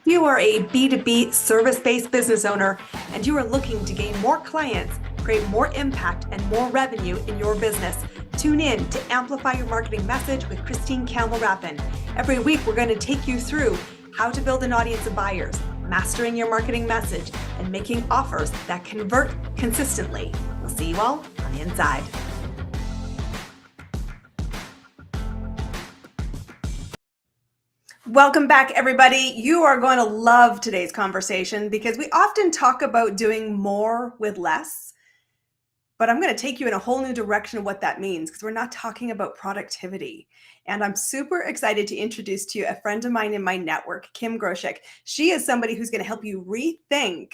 You are a B2B service-based business owner and you are looking to gain more clients, create more impact, and more revenue in your business. Tune in to Amplify Your Marketing Message with Campbell Rapin. Every week, we're going to take you through how to build an audience of buyers, mastering your marketing message, and making offers that convert consistently. We'll see you all on the inside. Welcome back, everybody. You are going to love today's conversation because we often talk about doing more with less, but I'm going to take you in a whole new direction of what that means because we're not talking about productivity. And I'm super excited to introduce to you a friend of mine in my network, Kim Groshek. She is somebody who's going to help you rethink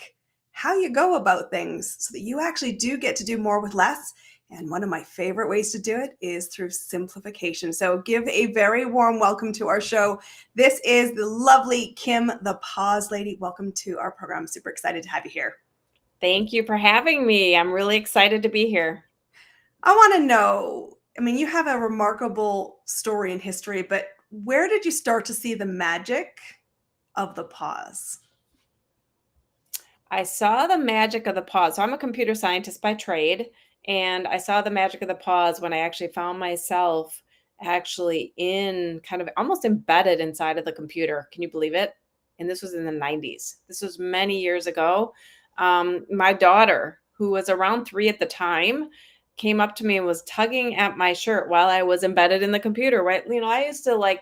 how you go about things so that you actually do get to do more with less. And one of my favorite ways to do it is through simplification. So give a very warm welcome to our show. This is the lovely Kim, the Pause Lady. Welcome to our program. I'm super excited to have you here. Thank you for having me. I'm really excited to be here. I want to know, you have a remarkable story in history, but where did you start to see the magic of the pause? I saw the magic of the pause. So I'm a computer scientist by trade, and I saw the magic of the pause when I actually found myself actually in kind of almost embedded inside of the computer. Can you believe it? And this was in the 90s. This was many years ago. My daughter, who was around 3 at the time, came up to me and was tugging at my shirt while I was embedded in the computer, right? I used to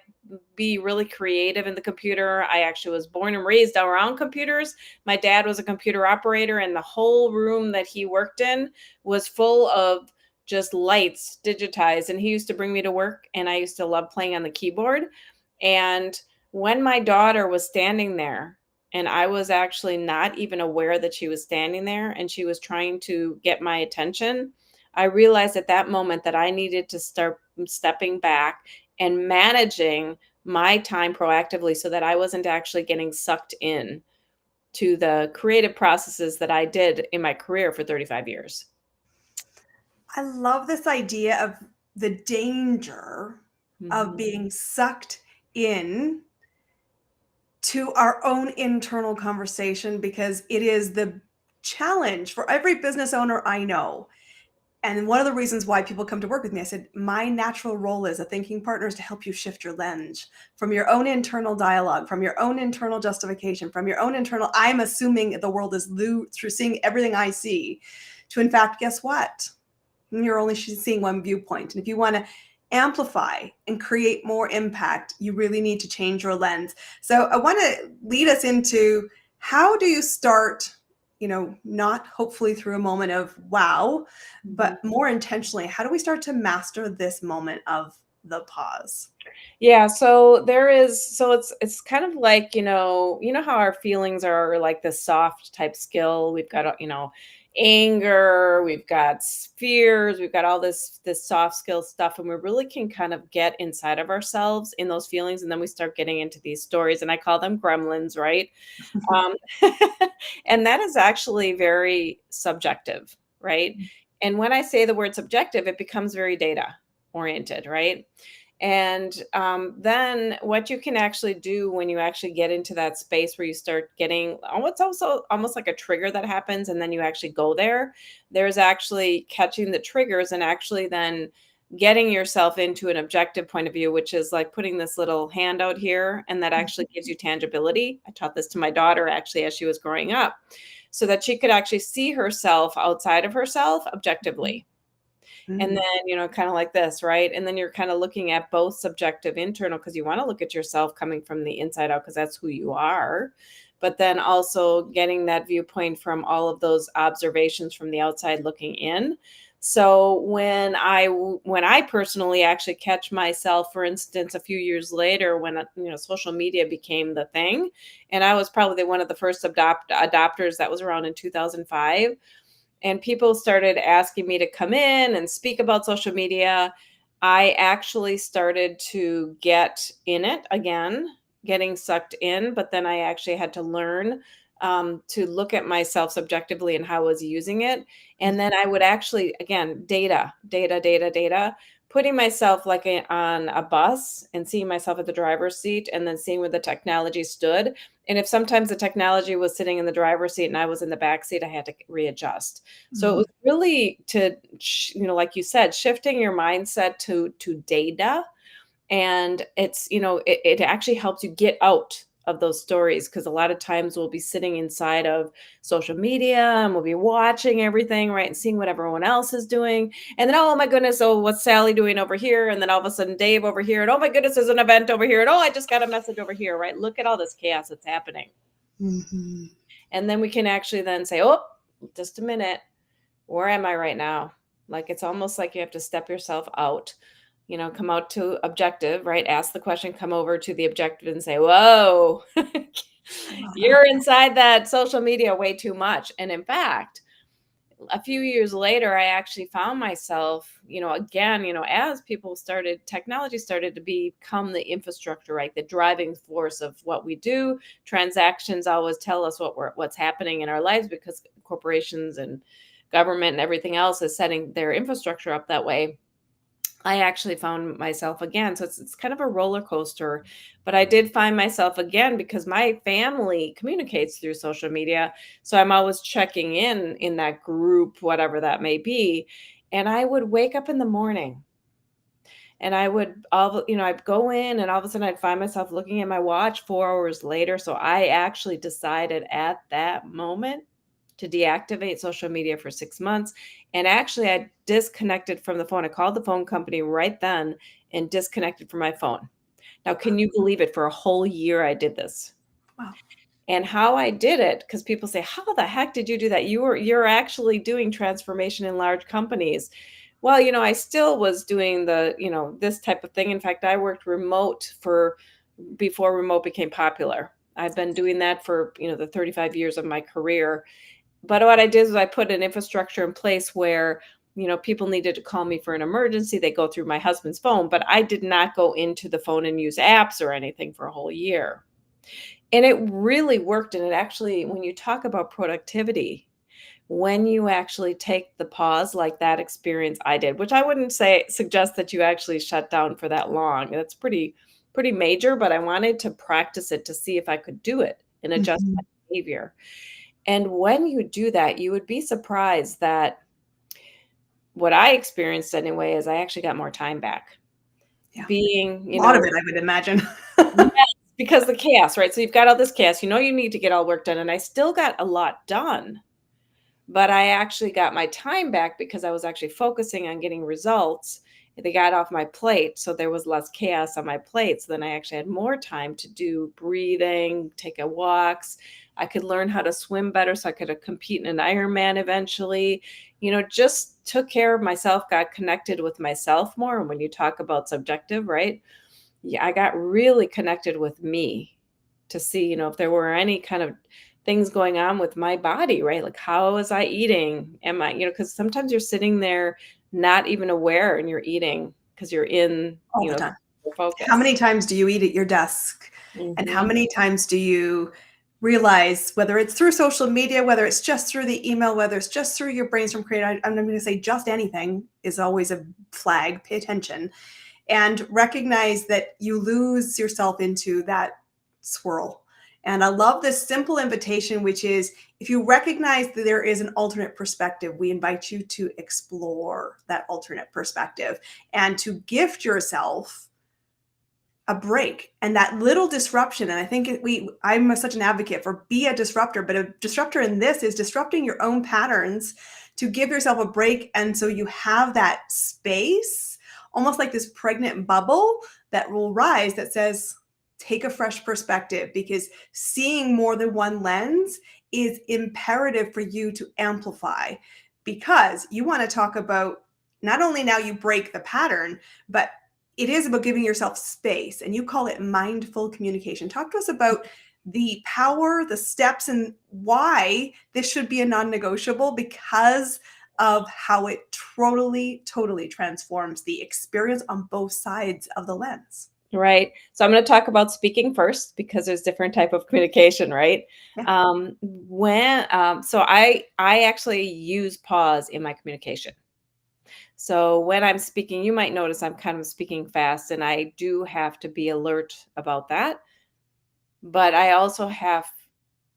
be really creative in the computer. I actually was born and raised around computers. My dad was a computer operator, and the whole room that he worked in was full of just lights digitized. And he used to bring me to work, and I used to love playing on the keyboard. And when my daughter was standing there, and I was actually not even aware that she was standing there and she was trying to get my attention, I realized at that moment that I needed to start stepping back and managing my time proactively so that I wasn't actually getting sucked in to the creative processes that I did in my career for 35 years. I love this idea of the danger of being sucked in to our own internal conversation, because it is the challenge for every business owner I know. And one of the reasons why people come to work with me, I said, my natural role as a thinking partner is to help you shift your lens from your own internal dialogue, from your own internal justification, from your own internal, I'm assuming the world is through seeing everything I see, to in fact, guess what? You're only seeing one viewpoint. And if you want to amplify and create more impact, you really need to change your lens. So I want to lead us into, how do you start, not hopefully through a moment of wow, but more intentionally, how do we start to master this moment of the pause? Yeah, so it's kind of like, how our feelings are like the soft type skill. We've got, anger, we've got fears, we've got all this soft skill stuff, and we really can kind of get inside of ourselves in those feelings, and then we start getting into these stories, and I call them gremlins, right? Um, and that is actually very subjective, right? And when I say the word subjective, it becomes very data oriented, right? And then what you can actually do when you actually get into that space where you start getting, it's also almost like a trigger that happens, and then you actually go there. There's actually catching the triggers and actually then getting yourself into an objective point of view, which is like putting this little hand out here, and that actually gives you tangibility. I taught this to my daughter actually as she was growing up, so that she could actually see herself outside of herself objectively. And then, kind of like this, right? And then you're kind of looking at both subjective, internal, because you want to look at yourself coming from the inside out, because that's who you are. But then also getting that viewpoint from all of those observations from the outside looking in. So when I personally actually catch myself, for instance, a few years later, when social media became the thing, and I was probably one of the first adopters, that was around in 2005. And people started asking me to come in and speak about social media. I actually started to get in it again, getting sucked in, but then I actually had to learn to look at myself subjectively and how I was using it. And then I would actually, again, data, putting myself like on a bus and seeing myself at the driver's seat and then seeing where the technology stood. And if sometimes the technology was sitting in the driver's seat and I was in the back seat, I had to readjust. So it Mhm. was really to, like you said, shifting your mindset to data, and it's, it actually helps you get out of those stories, because a lot of times we'll be sitting inside of social media and we'll be watching everything, right, and seeing what everyone else is doing, and then, oh my goodness, oh, what's Sally doing over here, and then all of a sudden Dave over here, and oh my goodness, there's an event over here, and oh, I just got a message over here, right? Look at all this chaos that's happening. Mhm. And then we can actually then say, oh, just a minute, where am I right now? Like, it's almost like you have to step yourself out, come out to objective, right? Ask the question, come over to the objective and say, whoa, I love that. you're inside that social media way too much. And in fact, a few years later, I actually found myself, again, as technology started to become the infrastructure, right? The driving force of what we do. Transactions always tell us what's happening in our lives, because corporations and government and everything else is setting their infrastructure up that way. I actually found myself again. So it's kind of a roller coaster, but I did find myself again because my family communicates through social media. So I'm always checking in that group, whatever that may be. And I would wake up in the morning and I would I'd go in, and all of a sudden I'd find myself looking at my watch 4 hours later. So I actually decided at that moment to deactivate social media for 6 months, and actually, I disconnected from the phone. I called the phone company right then and disconnected from my phone. Now, can you believe it? For a whole year, I did this. Wow. And how I did it, because people say, "How the heck did you do that? You're actually doing transformation in large companies." Well, I still was doing this type of thing. In fact, I worked remote for before remote became popular. I've been doing that for, the 35 years of my career. But what I did was I put an infrastructure in place where, people needed to call me for an emergency. They go through my husband's phone, but I did not go into the phone and use apps or anything for a whole year. And it really worked. And it actually, when you talk about productivity, when you actually take the pause like that experience I did, which I wouldn't suggest that you actually shut down for that long. That's pretty major, but I wanted to practice it to see if I could do it and adjust my Mhm. behavior. And when you do that, you would be surprised that what I experienced anyway is I actually got more time back. Yeah. Being, A lot of it, I would imagine. yes, because the chaos, right? So you've got all this chaos, you need to get all work done. And I still got a lot done, but I actually got my time back because I was actually focusing on getting results. They got off my plate, so there was less chaos on my plate. So then I actually had more time to do breathing, take a walks. I could learn how to swim better, so I could compete in an Ironman eventually. Just took care of myself, got connected with myself more. And when you talk about subjective, right? Yeah, I got really connected with me to see, if there were any kind of things going on with my body, right? Like, how was I eating? Am I, because sometimes you're sitting there not even aware and you're eating because you're in, All the time. How focus. many times do you eat at your desk? And how Mhm. many times do you realize, whether it's through social media, whether it's just through the email, whether it's just through your brainstorm create, I'm going to say just anything is always a flag. Pay attention and recognize that you lose yourself into that swirl. And I love this simple invitation, which is, if you recognize that there is an alternate perspective, we invite you to explore that alternate perspective and to gift yourself a break and that little disruption. And I think I'm such an advocate for be a disruptor, but a disruptor in this is disrupting your own patterns to give yourself a break. And so you have that space, almost like this pregnant bubble that will rise that says, take a fresh perspective, because seeing more than one lens is imperative for you to amplify, because you want to talk about not only now you break the pattern, but it is about giving yourself space, and you call it mindful communication. Talk to us about the power, the steps, and why this should be a non-negotiable, because of how it totally transforms the experience on both sides of the lens. Right. So I'm going to talk about speaking first, because there's different type of communication, right? Yeah. So I actually use pause in my communication. So when I'm speaking, you might notice I'm kind of speaking fast, and I do have to be alert about that. But I also have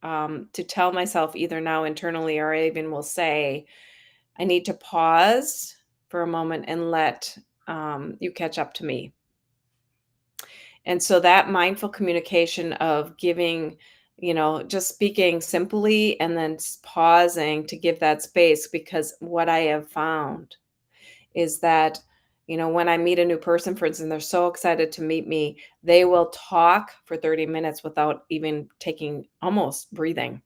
to tell myself either now internally, or I even will say, I need to pause for a moment and let you catch up to me. And so that mindful communication of giving, just speaking simply and then pausing to give that space, because what I have found is that, when I meet a new person, for instance, they're so excited to meet me, they will talk for 30 minutes without even taking almost breathing.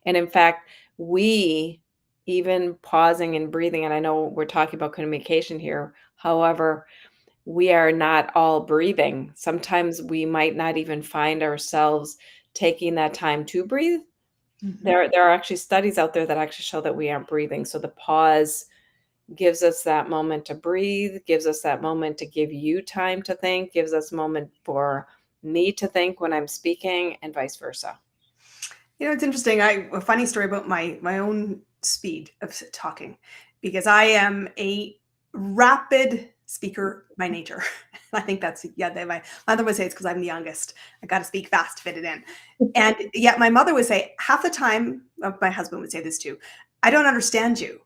And in fact, we even pausing and breathing, and I know we're talking about communication here. However, we are not all breathing. Sometimes we might not even find ourselves taking that time to breathe. Mhm. There are actually studies out there that actually show that we aren't breathing. So the pause gives us that moment to breathe, gives us that moment to give you time to think, gives us a moment for me to think when I'm speaking, and vice versa. It's interesting. A funny story about my own speed of talking, because I am a rapid speaker by nature. I think that's, yeah. My mother would say it's because I'm the youngest. I got to speak fast to fit it in, and yet my mother would say half the time. My husband would say this too. I don't understand you,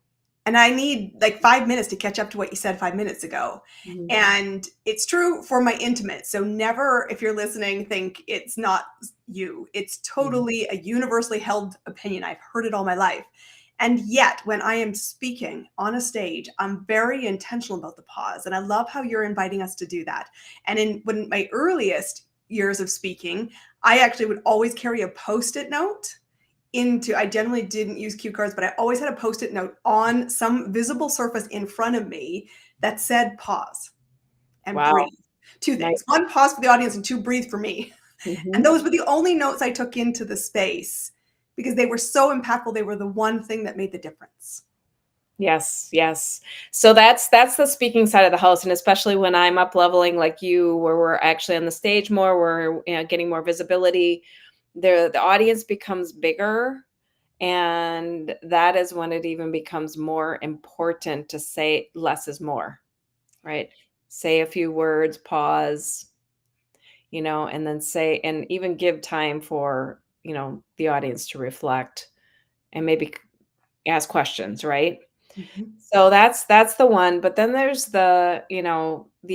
and I need like 5 minutes to catch up to what you said 5 minutes ago. Mhm. And it's true for my intimate. So never, if you're listening, think it's not you. It's Mhm. totally a universally held opinion. I've heard it all my life. And yet, when I am speaking on a stage, I'm very intentional about the pause. And I love how you're inviting us to do that. And when my earliest years of speaking, I actually would always carry a post-it note into, I generally didn't use cue cards, but I always had a post-it note on some visible surface in front of me that said pause and Wow. breathe. Two Nice. things. One, pause for the audience, and two, breathe for me. And Mhm. those were the only notes I took into the space because they were so impactful. They were the one thing that made the difference. Yes, yes. So that's the speaking side of the house, and especially when I'm up leveling like you, where we're actually on the stage more, we're getting more visibility. The audience becomes bigger, and that is when it even becomes more important to say less is more, right? Say a few words, pause, and then say, and even give time for the audience to reflect and maybe ask questions, right? Mhm. So that's the one, but then there's the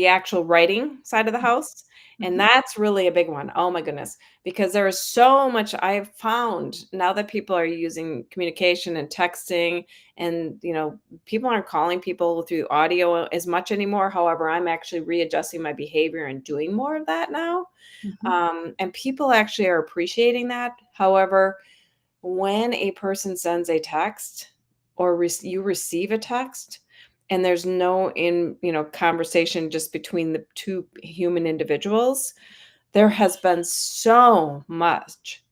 actual writing side of the house, and Mhm. that's really a big one. Oh my goodness, because there is so much I've found now that people are using communication and texting, and people aren't calling people through audio as much anymore. However, I'm actually readjusting my behavior and doing more of that now. Mhm. And people actually are appreciating that. However, when a person sends a text or you receive a text and there's no conversation just between the two human individuals, there has been so much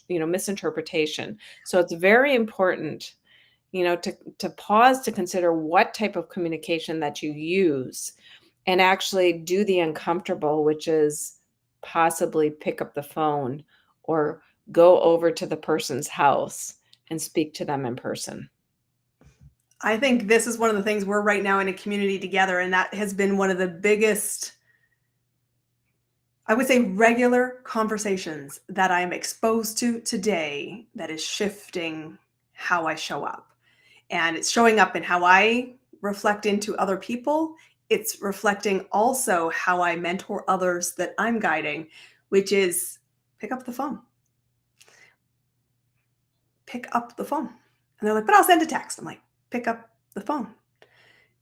misinterpretation. So it's very important to pause to consider what type of communication that you use, and actually do the uncomfortable, which is possibly pick up the phone or go over to the person's house and speak to them in person. I think this is one of the things we're right now in a community together, and that has been one of the biggest, I would say, regular conversations that I'm exposed to today that is shifting how I show up. And it's showing up in how I reflect into other people. It's reflecting also how I mentor others that I'm guiding, which is pick up the phone. Pick up the phone. And they're like, but I'll send a text. I'm like, pick up the phone.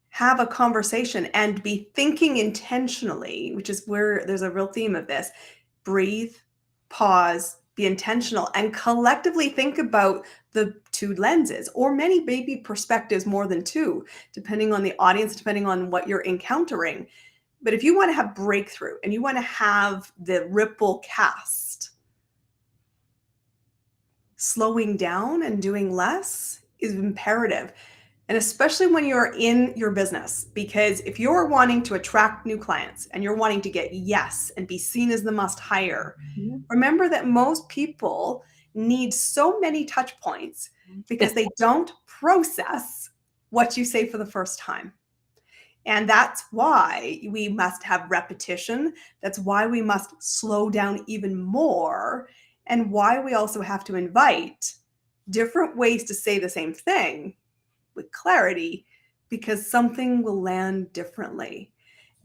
Have a conversation and be thinking intentionally, which is where there's a real theme of this. Breathe, pause, be intentional, and collectively think about the two lenses, or many maybe perspectives, more than two, depending on the audience, depending on what you're encountering. But if you want to have breakthrough and you want to have the ripple cast, slowing down and doing less is imperative. And especially when you're in your business, because if you're wanting to attract new clients and you're wanting to get yes and be seen as the must hire, Mhm. remember that most people need so many touch points because they don't process what you say for the first time. And that's why we must have repetition. That's why we must slow down even more. And why we also have to invite different ways to say the same thing with clarity, because something will land differently.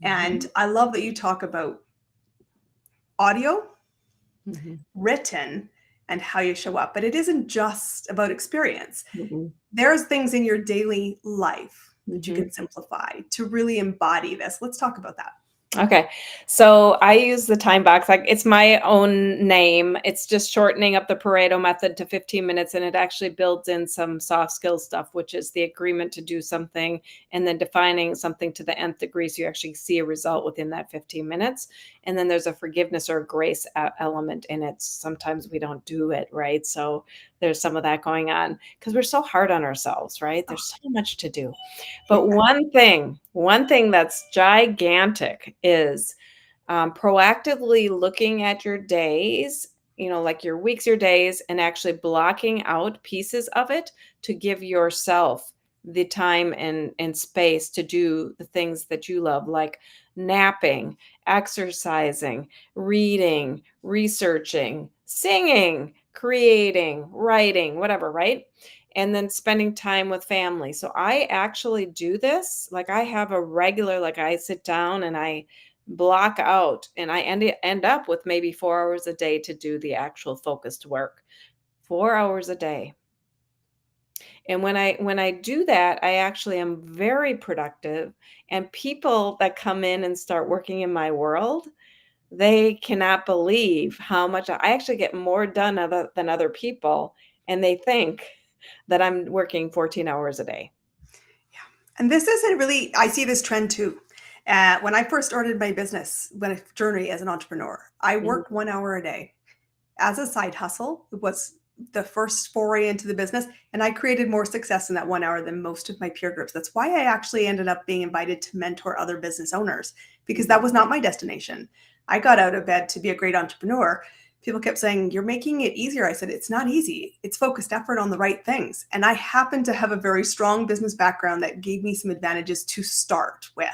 And Mhm. I love that you talk about audio, Mhm. written, and how you show up. But it isn't just about experience. Mhm. There's things in your daily life that you Mhm. can simplify to really embody this. Let's talk about that. Okay. So I use the time box. Like it's my own name. It's just shortening up the Pareto method to 15 minutes. And it actually builds in some soft skill stuff, which is the agreement to do something and then defining something to the nth degree. So you actually see a result within that 15 minutes. And then there's a forgiveness or grace element in it. Sometimes we don't do it, right? So there's some of that going on because we're so hard on ourselves, right? Oh, There's so much to do. yeah. But one thing that's gigantic is proactively looking at your days, like your weeks, your days, and actually blocking out pieces of it to give yourself the time and space to do the things that you love, like napping, exercising, reading, researching, singing, creating, writing, whatever, right? And then spending time with family. So I actually do this. Like I have a regular, like I sit down and I block out and I end up with maybe 4 hours a day to do the actual focused work. 4 hours a day. And when I do that, I actually am very productive and people that come in and start working in my world, they cannot believe how much I actually get more done than other people and they think that I'm working 14 hours a day. Yeah. And this isn't really, I see this trend too. When I first started my business, when I journey as an entrepreneur, I Mhm. worked 1 hour a day as a side hustle. It was the first foray into the business. And I created more success in that 1 hour than most of my peer groups. That's why I actually ended up being invited to mentor other business owners, because that Mhm. was not my destination. I got out of bed to be a great entrepreneur. People kept saying, "You're making it easier." I said, "It's not easy. It's focused effort on the right things." And I happen to have a very strong business background that gave me some advantages to start with.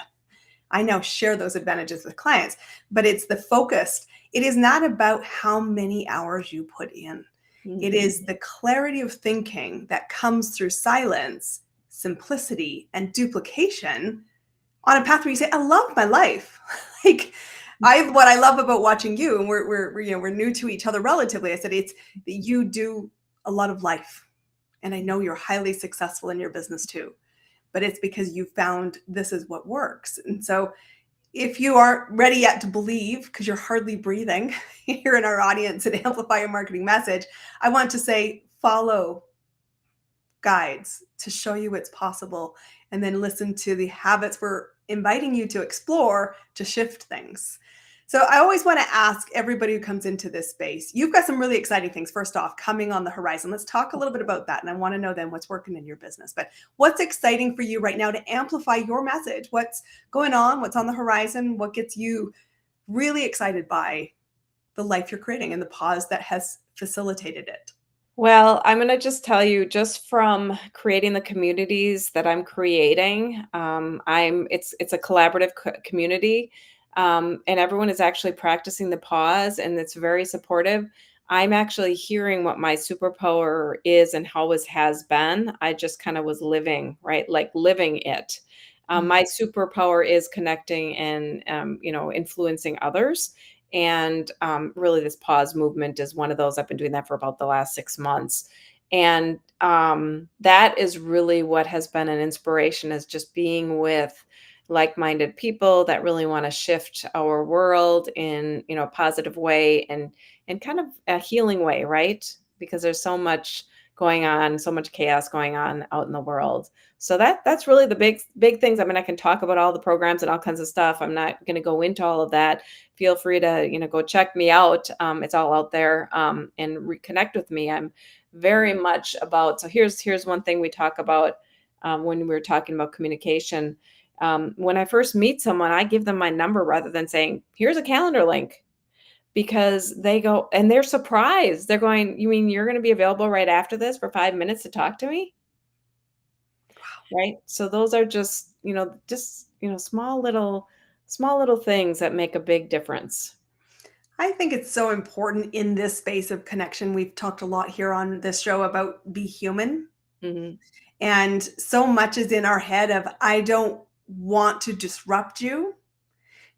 I now share those advantages with clients, but it's the focused. It is not about how many hours you put in. It Mhm. is the clarity of thinking that comes through silence, simplicity, and duplication on a path where you say, "I love my life." Like, what I love about watching you, and we're new to each other relatively. I said it's that you do a lot of life, and I know you're highly successful in your business too. But it's because you found this is what works. And so, if you aren't ready yet to believe, because you're hardly breathing here in our audience and Amplify Your Marketing Message, I want to say follow guides to show you it's possible, and then listen to the habits we're inviting you to explore to shift things. So I always want to ask everybody who comes into this space, you've got some really exciting things, first off, coming on the horizon. Let's talk a little bit about that. And I want to know then what's working in your business. But what's exciting for you right now to amplify your message? What's going on? What's on the horizon? What gets you really excited by the life you're creating and the pause that has facilitated it? Well, I'm gonna just tell you, just from creating the communities that I'm creating, it's a collaborative community, and everyone is actually practicing the pause, and it's very supportive. I'm actually hearing what my superpower is and how it has been. I just kind of was living, right, like living it. My superpower is connecting and influencing others. And really, this pause movement is one of those. I've been doing that for about the last 6 months. And that is really what has been an inspiration is just being with like-minded people that really want to shift our world in, a positive way and kind of a healing way, right? Because there's so much going on, so much chaos going on out in the world. So that's really the big things. I mean, I can talk about all the programs and all kinds of stuff. I'm not going to go into all of that. Feel free to go check me out. It's all out there, and reconnect with me. I'm very much about. So here's one thing we talk about when we were talking about communication. When I first meet someone, I give them my number rather than saying, "Here's a calendar link." Because they go and they're surprised. They're going, "You mean you're going to be available right after this for 5 minutes to talk to me?" Right? So those are just, small little things that make a big difference. I think it's so important in this space of connection. We've talked a lot here on this show about be human. Mhm. And so much is in our head of, I don't want to disrupt you.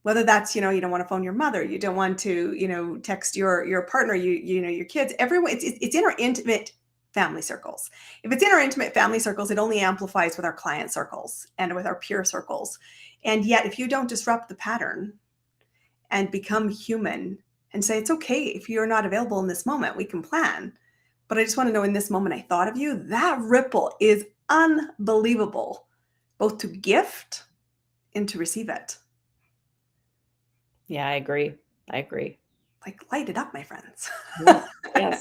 Whether that's, you don't want to phone your mother, you don't want to, text your partner, your kids, everyone, it's in our intimate family circles. If it's in our intimate family circles, it only amplifies with our client circles and with our peer circles. And yet, if you don't disrupt the pattern and become human and say, it's okay if you're not available in this moment, we can plan. But I just want to know, in this moment, I thought of you. That ripple is unbelievable, both to gift and to receive it. Yeah, I agree. I agree. Like, light it up, my friends. Yes.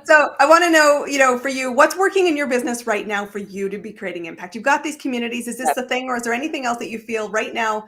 So I want to know, for you, what's working in your business right now for you to be creating impact? You've got these communities. Is this the thing, or is there anything else that you feel right now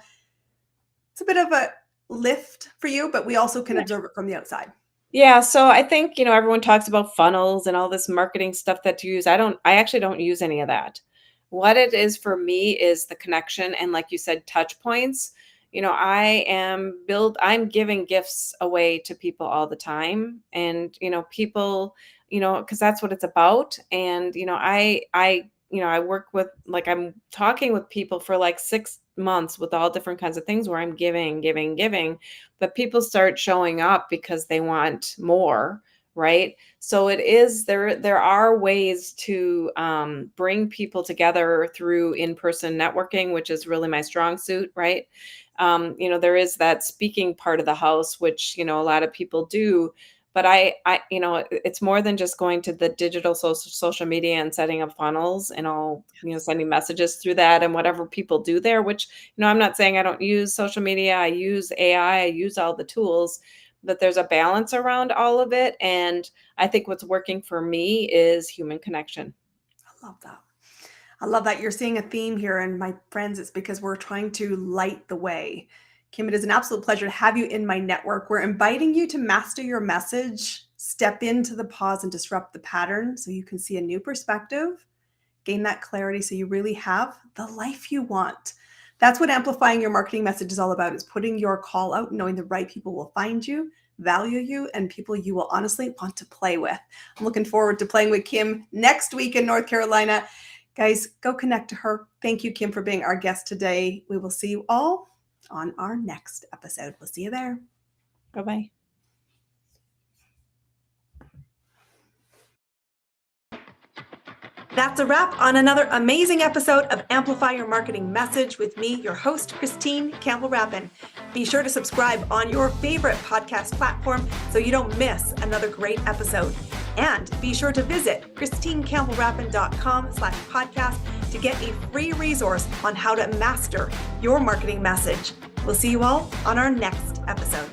it's a bit of a lift for you, but we also can observe it from the outside? Yeah, so I think, everyone talks about funnels and all this marketing stuff that you use. I actually don't use any of that. What it is for me is the connection and, like you said, touch points. I'm giving gifts away to people all the time, and, people, because that's what it's about. And, I work with, like, I'm talking with people for like 6 months with all different kinds of things where I'm giving, giving, giving, but people start showing up because they want more, right? So it is there are ways to bring people together through in-person networking, which is really my strong suit, right? There is that speaking part of the house, which a lot of people do, but it's more than just going to the digital social media and setting up funnels and all, sending messages through that and whatever people do there, which, I'm not saying I don't use social media. I use AI, I use all the tools, but there's a balance around all of it. And I think what's working for me is human connection. I love that. I love that you're seeing a theme here. And my friends, it's because we're trying to light the way. Kim, it is an absolute pleasure to have you in my network. We're inviting you to master your message, step into the pause and disrupt the pattern so you can see a new perspective, gain that clarity so you really have the life you want. That's what amplifying your marketing message is all about, is putting your call out, knowing the right people will find you, value you, and people you will honestly want to play with. I'm looking forward to playing with Kim next week in North Carolina. Guys, go connect to her. Thank you, Kim, for being our guest today. We will see you all on our next episode. We'll see you there. Bye-bye. That's a wrap on another amazing episode of Amplify Your Marketing Message with me, your host, Christine Campbell Rapin. Be sure to subscribe on your favorite podcast platform so you don't miss another great episode. And be sure to visit christinecampbellrapin.com/podcast to get a free resource on how to master your marketing message. We'll see you all on our next episode.